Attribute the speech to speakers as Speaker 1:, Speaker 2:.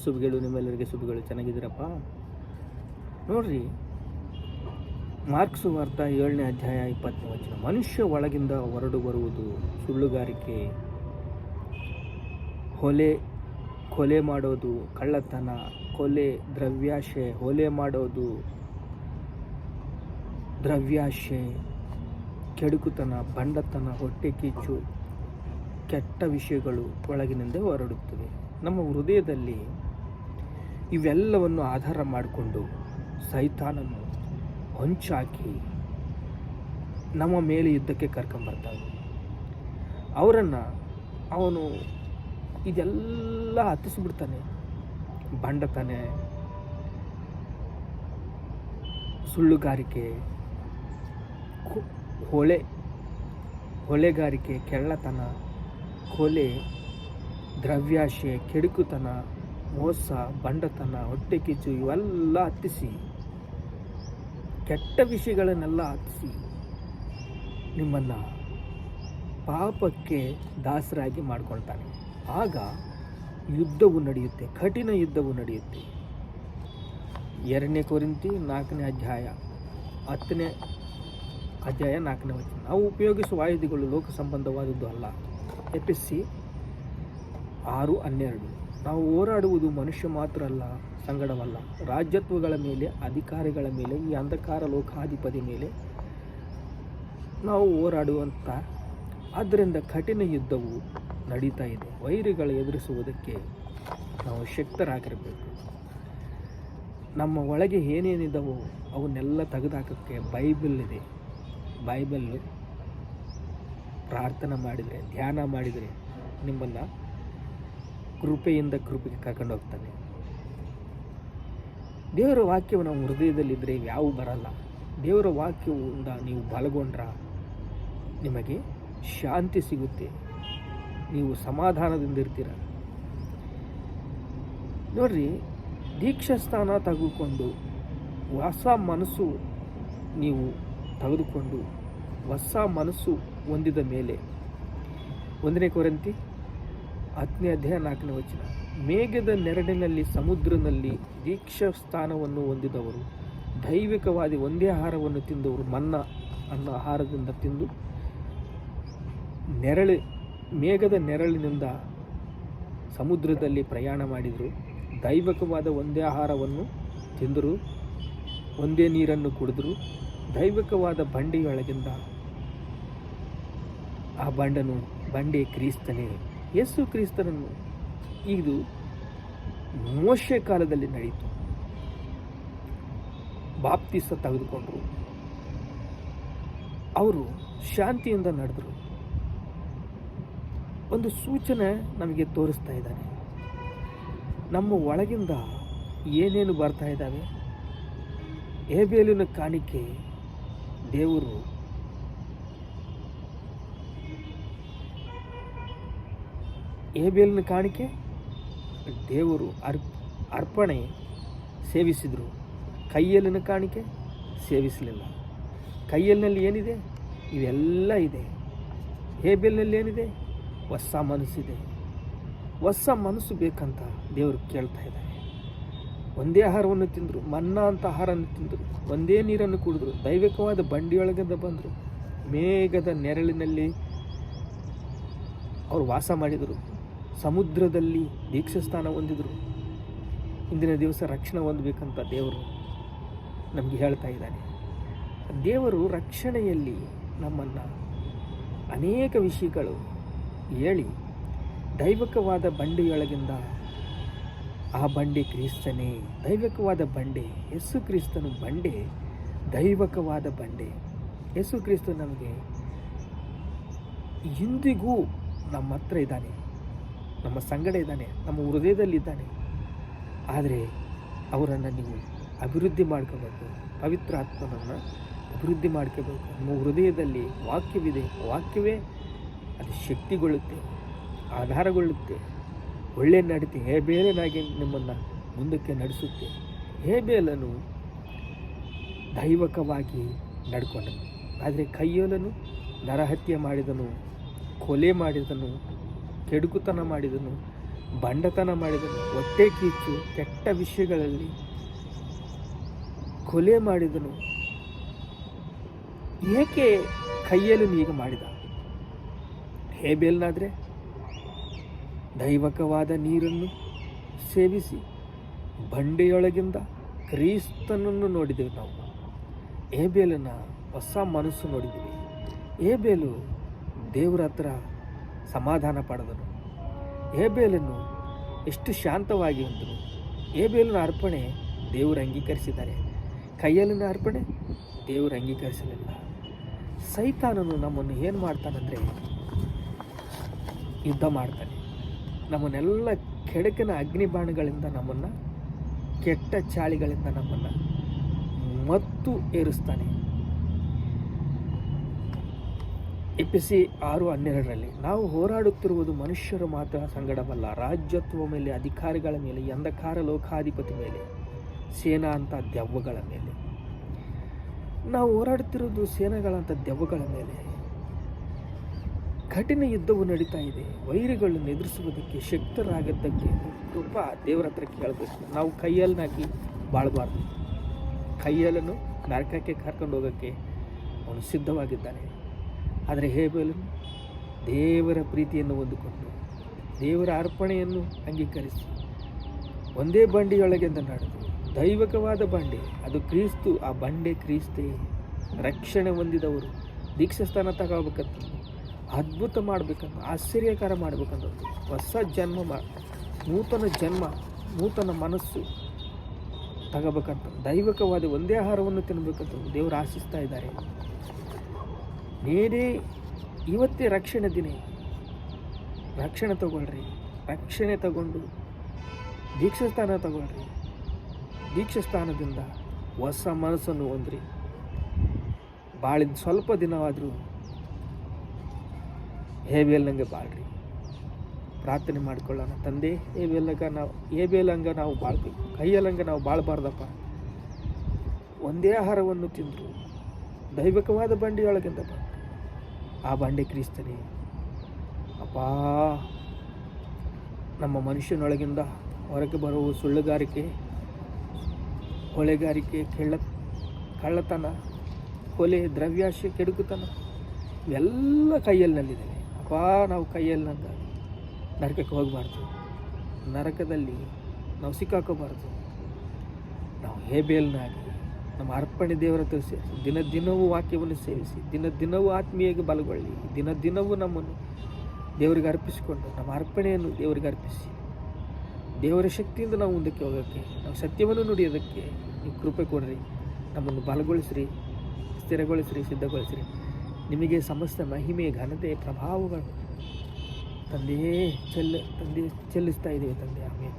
Speaker 1: ಶುಭಗಳು, ನಿಮ್ಮೆಲ್ಲರಿಗೆ ಶುಭಗಳು. ಚೆನ್ನಾಗಿದ್ದೀರಪ್ಪ? ನೋಡ್ರಿ, ಮಾರ್ಕ್ ಸುವಾರ್ತೆ 7ನೇ ಅಧ್ಯಾಯ 20ನೇ ವಚನ. ಮನುಷ್ಯ ಒಳಗಿಂದ ಹೊರಡು ಬರುವುದು ಸುಳ್ಳುಗಾರಿಕೆ, ಕೊಲೆ ಮಾಡೋದು, ಕಳ್ಳತನ, ದ್ರವ್ಯಾಶೆ, ದ್ರವ್ಯಾಶೆ, ಕೆಡುಕುತನ, ಬಂಡತನ, ಹೊಟ್ಟೆ ಕಿಚ್ಚು, ಕೆಟ್ಟ ವಿಷಯಗಳು ಒಳಗಿನಿಂದ ಹೊರಡುತ್ತವೆ. ನಮ್ಮ ಹೃದಯದಲ್ಲಿ ಇವೆಲ್ಲವನ್ನು ಆಧಾರ ಮಾಡಿಕೊಂಡು ಸೈತಾನನು ಹೊಂಚಾಕಿ ನಮ್ಮ ಮೇಲೆ ಯುದ್ಧಕ್ಕೆ ಕರ್ಕೊಂಬರ್ತಾನೆ. ಅವನು ಇದೆಲ್ಲ ಹತ್ತಿಸ್ಬಿಡ್ತಾನೆ. ಬಂಡತನ, ಸುಳ್ಳುಗಾರಿಕೆ, ಹೊಳೆಗಾರಿಕೆ, ಕೆಳ್ಳತನ, ದ್ರವ್ಯಾಶೆ, ಕೆಡುಕುತನ, ಮೋಸ, ಬಂಡತನ, ಹೊಟ್ಟೆ ಕಿಚ್ಚು ಇವೆಲ್ಲ ಹತ್ತಿಸಿ, ಕೆಟ್ಟ ವಿಷಯಗಳನ್ನೆಲ್ಲ ಹತ್ತಿಸಿ ನಿಮ್ಮನ್ನು ಪಾಪಕ್ಕೆ ದಾಸರಾಗಿ ಮಾಡ್ಕೊಳ್ತಾನೆ. ಆಗ ಯುದ್ಧವು ನಡೆಯುತ್ತೆ, ಕಠಿಣ ಯುದ್ಧವು ನಡೆಯುತ್ತೆ. 2 ಕೊರಿಂಥಿ 4ನೇ ಅಧ್ಯಾಯ 10ನೇ ಅಧ್ಯಾಯ 4ನೇ ವಚನ. ನಾವು ಉಪಯೋಗಿಸುವ ಆಯುಧಗಳು ಲೋಕ ಸಂಬಂಧವಾದದ್ದು ಅಲ್ಲ. ಎಫೆಸೀ 6:12. ನಾವು ಹೋರಾಡುವುದು ಮನುಷ್ಯ ಮಾತ್ರ ಅಲ್ಲ, ಸಂಗಡವಲ್ಲ, ರಾಜ್ಯತ್ವಗಳ ಮೇಲೆ, ಅಧಿಕಾರಿಗಳ ಮೇಲೆ, ಈ ಅಂಧಕಾರ ಲೋಕಾಧಿಪತಿ ಮೇಲೆ ನಾವು ಹೋರಾಡುವಂಥ. ಆದ್ದರಿಂದ ಕಠಿಣ ಯುದ್ಧವು ನಡೀತಾ ಇದೆ. ವೈರಿಗಳು ಎದುರಿಸುವುದಕ್ಕೆ ನಾವು ಶಕ್ತರಾಗಿರಬೇಕು. ನಮ್ಮ ಒಳಗೆ ಏನೇನಿದ್ದಾವೋ ಅವನ್ನೆಲ್ಲ ತೆಗೆದುಹಾಕೋಕ್ಕೆ ಬೈಬಲ್ ಇದೆ. ಬೈಬಲ್ಲು ಪ್ರಾರ್ಥನೆ ಮಾಡಿದರೆ, ಧ್ಯಾನ ಮಾಡಿದರೆ ನಿಮ್ಮನ್ನು ಕೃಪೆಯಿಂದ ಕೃಪೆಗೆ ಕರ್ಕೊಂಡು ಹೋಗ್ತಾನೆ. ದೇವರ ವಾಕ್ಯವು ನಮ್ಮ ಹೃದಯದಲ್ಲಿದ್ದರೆ ಯಾವ ಬರಲ್ಲ. ದೇವರ ವಾಕ್ಯದಿಂದ ನೀವು ಬಲಗೊಂಡ್ರ ನಿಮಗೆ ಶಾಂತಿ ಸಿಗುತ್ತೆ, ನೀವು ಸಮಾಧಾನದಿಂದ ಇರ್ತೀರ. ನೋಡ್ರಿ, ದೀಕ್ಷಾಸ್ಥಾನ ತೆಗೆದುಕೊಂಡು ಹೊಸ ಮನಸ್ಸು ನೀವು ತೆಗೆದುಕೊಂಡು ಹೊಸ ಮನಸ್ಸು ಹೊಂದಿದ ಮೇಲೆ 1 ಕೊರಿಂಥಿ 10ನೇ ಅಧ್ಯಾಯ 4ನೇ ವಚನ. ಮೇಘದ ನೆರಳಿನಲ್ಲಿ, ಸಮುದ್ರದಲ್ಲಿ ದೀಕ್ಷಾಸ್ಥಾನವನ್ನು ಹೊಂದಿದವರು, ದೈವಿಕವಾದಿ ಒಂದೇ ಆಹಾರವನ್ನು ತಿಂದವರು, ಮನ್ನಾ ಅನ್ನೋ ಆಹಾರದಿಂದ ತಿಂದು ಮೇಘದ ನೆರಳಿನಿಂದ ಸಮುದ್ರದಲ್ಲಿ ಪ್ರಯಾಣ ಮಾಡಿದರು, ದೈವಿಕವಾದ ಒಂದೇ ಆಹಾರವನ್ನು ತಿಂದರು, ಒಂದೇ ನೀರನ್ನು ಕುಡಿದ್ರು. ದೈವಿಕವಾದ ಬಂಡೆಯೊಳಗಿಂದ ಆ ಬಂಡೆ ಕ್ರಿಸ್ತನೇ, ಯೇಸು ಕ್ರಿಸ್ತನನ್ನು. ಇದು ಮೋಶೆ ಕಾಲದಲ್ಲಿ ನಡೆಯಿತು. ಬಾಪ್ತಿಸ ತೆಗೆದುಕೊಂಡ್ರು, ಅವರು ಶಾಂತಿಯಿಂದ ನಡೆದರು. ಒಂದು ಸೂಚನೆ ನಮಗೆ ತೋರಿಸ್ತಾ ಇದ್ದಾನೆ. ನಮ್ಮ ಒಳಗಿಂದ ಏನೇನು ಬರ್ತಾ ಇದ್ದಾವೆ. ಹೇಬೇಲಿನ ಕಾಣಿಕೆ ದೇವರು ಅರ್ಪಣೆ ಸೇವಿಸಿದರು. ಕೈಯಲ್ಲಿನ ಕಾಣಿಕೆ ಸೇವಿಸಲಿಲ್ಲ. ಕೈಯಲ್ಲಿನಲ್ಲಿ ಏನಿದೆ? ಇವೆಲ್ಲ ಇದೆ. ಹೇಬೇಲಿನಲ್ಲಿ ಏನಿದೆ? ಹೊಸ ಮನಸ್ಸಿದೆ. ಹೊಸ ಮನಸ್ಸು ಬೇಕಂತ ದೇವರು ಕೇಳ್ತಾ ಇದ್ದಾರೆ. ಒಂದೇ ಆಹಾರವನ್ನು ತಿಂದರು, ಮನ್ನಾ ಅಂತ ಆಹಾರವನ್ನು ತಿಂದರು, ಒಂದೇ ನೀರನ್ನು ಕುಡಿದ್ರು, ದೈವಿಕವಾದ ಬಂಡಿಯೊಳಗಿಂದ ಬಂದರು, ಮೇಘದ ನೆರಳಿನಲ್ಲಿ ಅವರು ವಾಸ ಮಾಡಿದರು, ಸಮುದ್ರದಲ್ಲಿ ದೀಕ್ಷಾಸ್ಥಾನ ಹೊಂದಿದರು. ಇಂದಿನ ದಿವಸ ರಕ್ಷಣೆ ಹೊಂದಬೇಕಂತ ದೇವರು ನಮಗೆ ಹೇಳ್ತಾ ಇದ್ದಾನೆ. ದೇವರು ರಕ್ಷಣೆಯಲ್ಲಿ ನಮ್ಮನ್ನು ಅನೇಕ ವಿಷಯಗಳು ಹೇಳಿ, ದೈವಿಕವಾದ ಬಂಡೆಯೊಳಗಿಂದ ಆ ಬಂಡೆ ಕ್ರಿಸ್ತನೇ, ದೈವಿಕವಾದ ಬಂಡೆ ಯೇಸು ಕ್ರಿಸ್ತನು. ಬಂಡೆ ದೈವಿಕವಾದ ಬಂಡೆ ಯೇಸು ಕ್ರಿಸ್ತ ನಮಗೆ ಇಂದಿಗೂ ನಮ್ಮ ಹತ್ರ ಇದ್ದಾನೆ, ನಮ್ಮ ಸಂಗಡ ಇದ್ದಾನೆ, ನಮ್ಮ ಹೃದಯದಲ್ಲಿದ್ದಾನೆ. ಆದರೆ ಅವರನ್ನು ನೀವು ಅಭಿವೃದ್ಧಿ ಮಾಡ್ಕೋಬೇಕು. ಪವಿತ್ರ ಆತ್ಮನನ್ನು ಅಭಿವೃದ್ಧಿ ಮಾಡ್ಕೋಬೇಕು. ನಿಮ್ಮ ಹೃದಯದಲ್ಲಿ ವಾಕ್ಯವಿದೆ. ವಾಕ್ಯವೇ ಅದು ಶಕ್ತಿಗೊಳ್ಳುತ್ತೆ, ಆಧಾರಗೊಳ್ಳುತ್ತೆ. ಒಳ್ಳೆಯ ನಡತೆ ಹೇಬೇಲನಾಗಿ ನಿಮ್ಮನ್ನು ಮುಂದಕ್ಕೆ ನಡೆಸುತ್ತೆ. ಹೇಬೇಲನು ದೈವಕವಾಗಿ ನಡ್ಕೊಂಡನು, ಆದರೆ ಕೈಯೋಲನು ನರಹತ್ಯೆ ಮಾಡಿದನು, ಕೊಲೆ ಮಾಡಿದನು, ಕೆಡುಕುತನ ಮಾಡಿದನು, ಬಂಡತನ ಮಾಡಿದನು, ಹೊಟ್ಟೆ ಕಿಚ್ಚು, ಕೆಟ್ಟ ವಿಷಯಗಳಲ್ಲಿ ಕೊಲೆ ಮಾಡಿದನು. ಏಕೆ ಕೈಯೇಲನು ಈಗ ಮಾಡಿದ? ಹೇಬೇಲನಾದರೆ ದೈವಕವಾದ ನೀರನ್ನು ಸೇವಿಸಿ ಬಂಡೆಯೊಳಗಿಂದ ಕ್ರಿಸ್ತನನ್ನು ನೋಡಿದೆವು ನಾವು. ಹೇಬೇಲನ ಹೊಸ ಮನಸ್ಸು ನೋಡಿದ್ದೀವಿ. ಹೇಬೇಲು ದೇವರ ಹತ್ರ ಸಮಾಧಾನ ಪಡೆದನು. ಹೇಬೇಲನು ಎಷ್ಟು ಶಾಂತವಾಗಿ ಹೊಂದನು. ಹೇಬೇಲನ ಅರ್ಪಣೆ ದೇವರು ಅಂಗೀಕರಿಸಿದ್ದಾರೆ. ಕೈಯಲ್ಲಿನ ಅರ್ಪಣೆ ದೇವರು ಅಂಗೀಕರಿಸಲಿಲ್ಲ. ಸೈತಾನನು ನಮ್ಮನ್ನು ಏನು ಮಾಡ್ತಾನಂದರೆ ಯುದ್ಧ ಮಾಡ್ತಾನೆ. ನಮ್ಮನ್ನೆಲ್ಲ ಕೆಡಕಿನ ಅಗ್ನಿಬಾಣಗಳಿಂದ, ನಮ್ಮನ್ನು ಕೆಟ್ಟ ಚಾಳಿಗಳಿಂದ ನಮ್ಮನ್ನು ಮತ್ತು ಏರಿಸ್ತಾನೆ. ಎಫೆಸ 6:12 ನಾವು ಹೋರಾಡುತ್ತಿರುವುದು ಮನುಷ್ಯರ ಮಾತ್ರ ಸಂಗಡವಲ್ಲ, ರಾಜ್ಯತ್ವ ಮೇಲೆ, ಅಧಿಕಾರಿಗಳ ಮೇಲೆ, ಈ ಅಂಧಕಾರ ಲೋಕಾಧಿಪತಿ ಮೇಲೆ, ಸೇನಾ ಅಂತ ದೆವ್ವಗಳ ಮೇಲೆ. ನಾವು ಹೋರಾಡುತ್ತಿರುವುದು ಸೇನೆಗಳಂಥ ದೆವ್ವಗಳ ಮೇಲೆ. ಕಠಿಣ ಯುದ್ಧವು ನಡೀತಾ ಇದೆ. ವೈರಿಗಳನ್ನು ಎದುರಿಸುವುದಕ್ಕೆ, ಶಕ್ತರಾಗಿದ್ದಕ್ಕೆ ಕೃಪಾ ದೇವರ ಹತ್ರ ಕೇಳಬೇಕು. ನಾವು ಕೈಯಲ್ನಾಗಿ ಬಾಳಬಾರ್ದು. ಕೈಯಲ್ಲನ್ನು ನರಕಕ್ಕೆ ಕರ್ಕೊಂಡು ಹೋಗೋಕ್ಕೆ ಅವನು ಸಿದ್ಧವಾಗಿದ್ದಾನೆ. ಆದರೆ ಹೇಬೇಲನು ದೇವರ ಪ್ರೀತಿಯನ್ನು ಹೊಂದಿಕೊಂಡು ದೇವರ ಅರ್ಪಣೆಯನ್ನು ಅಂಗೀಕರಿಸಿ ಒಂದೇ ಬಂಡಿಯೊಳಗೆಂದು ನಡೆದು, ದೈವಕವಾದ ಬಂಡೆ ಅದು ಕ್ರಿಸ್ತು. ಆ ಬಂಡೆ ಕ್ರಿಸ್ತೇ. ರಕ್ಷಣೆ ಹೊಂದಿದವರು ದೀಕ್ಷಾಸ್ಥಾನ ತಗೋಬೇಕಂತ, ಅದ್ಭುತ ಮಾಡಬೇಕಂತ, ಆಶ್ಚರ್ಯಕಾರ ಮಾಡಬೇಕಂತ, ಹೊಸ ಜನ್ಮ, ನೂತನ ಜನ್ಮ, ನೂತನ ಮನಸ್ಸು ತಗೋಬೇಕಂತ, ದೈವಕವಾದ ಒಂದೇ ಆಹಾರವನ್ನು ತಿನ್ನಬೇಕಂತ ದೇವರು ಆಶಿಸ್ತಾ ಇದ್ದಾರೆ. ನೇರೇ ಇವತ್ತೇ ರಕ್ಷಣೆ ದಿನ. ರಕ್ಷಣೆ ತಗೊಳ್ರಿ. ರಕ್ಷಣೆ ತಗೊಂಡು ದೀಕ್ಷಾಸ್ಥಾನ ತಗೊಳ್ರಿ. ದೀಕ್ಷಾಸ್ಥಾನದಿಂದ ಹೊಸ ಮನಸ್ಸನ್ನು ಹೊಂದ್ರಿ. ಬಾಳಿದ ಸ್ವಲ್ಪ ದಿನವಾದರೂ ಹೇಬೇಲಂಗೆ ಬಾಳ್ರಿ. ಪ್ರಾರ್ಥನೆ ಮಾಡಿಕೊಳ್ಳೋಣ. ತಂದೆ, ಹೇಬೇಲಂಗೆ ನಾವು ಬಾಳ್ಬೇಕು. ಕೈಯಲ್ಲಂಗೆ ನಾವು ಬಾಳಬಾರ್ದಪ್ಪ. ಒಂದೇ ಆಹಾರವನ್ನು ತಿಂದರು, ದೈವಿಕವಾದ ಬಂಡಿಯೊಳಗಿಂದ ಬಂದರು. ಆ ಬಂಡೆ ಕ್ರಿಸ್ತನೇ. ಅಪ್ಪ, ನಮ್ಮ ಮನುಷ್ಯನೊಳಗಿಂದ ಹೊರಗೆ ಬರುವ ಸುಳ್ಳುಗಾರಿಕೆ, ಹೊಳೆಗಾರಿಕೆ, ಕಳ್ಳತನ, ಕೊಲೆ, ದ್ರವ್ಯಾಶೆ, ಕೆಡುಕುತನ ಇವೆಲ್ಲ ಕೈಯಲ್ಲಿನಲ್ಲಿದ್ದಾವೆ. ಅಪ್ಪ, ನಾವು ಕೈಯಲ್ಲಿನಂಗ ನರಕಕ್ಕೆ ಹೋಗಬಾರ್ದು. ನರಕದಲ್ಲಿ ನಾವು ಸಿಕ್ಕಾಕೋಬಾರ್ದು. ನಾವು ಹೇಬೇಲನಾಗಿ ನಮ್ಮ ಅರ್ಪಣೆ ದೇವರ ತೋರಿಸಿ ದಿನವೂ ವಾಕ್ಯವನ್ನು ಸೇವಿಸಿ, ದಿನವೂ ಆತ್ಮೀಯಗೆ ಬಲಗೊಳ್ಳಿ, ದಿನವೂ ನಮ್ಮನ್ನು ದೇವರಿಗೆ ಅರ್ಪಿಸಿಕೊಂಡು ನಮ್ಮ ಅರ್ಪಣೆಯನ್ನು ದೇವರಿಗೆ ಅರ್ಪಿಸಿ ದೇವರ ಶಕ್ತಿಯಿಂದ ನಾವು ಮುಂದಕ್ಕೆ ಹೋಗೋಕ್ಕೆ, ನಾವು ಸತ್ಯವನ್ನು ನುಡಿಯೋದಕ್ಕೆ ನೀವು ಕೃಪೆ ಕೊಡ್ರಿ. ನಮ್ಮನ್ನು ಬಲಗೊಳಿಸ್ರಿ, ಸ್ಥಿರಗೊಳಿಸ್ರಿ, ಸಿದ್ಧಗೊಳಿಸ್ರಿ. ನಿಮಗೆ ಸಮಸ್ತ ಮಹಿಮೆ, ಘನತೆ, ಪ್ರಭಾವಗಳು ತಂದೆ ಚೆಲ್ಲಿಸ್ತಾ ಇದ್ದೀವಿ ತಂದೆ. ಆಮೇಲೆ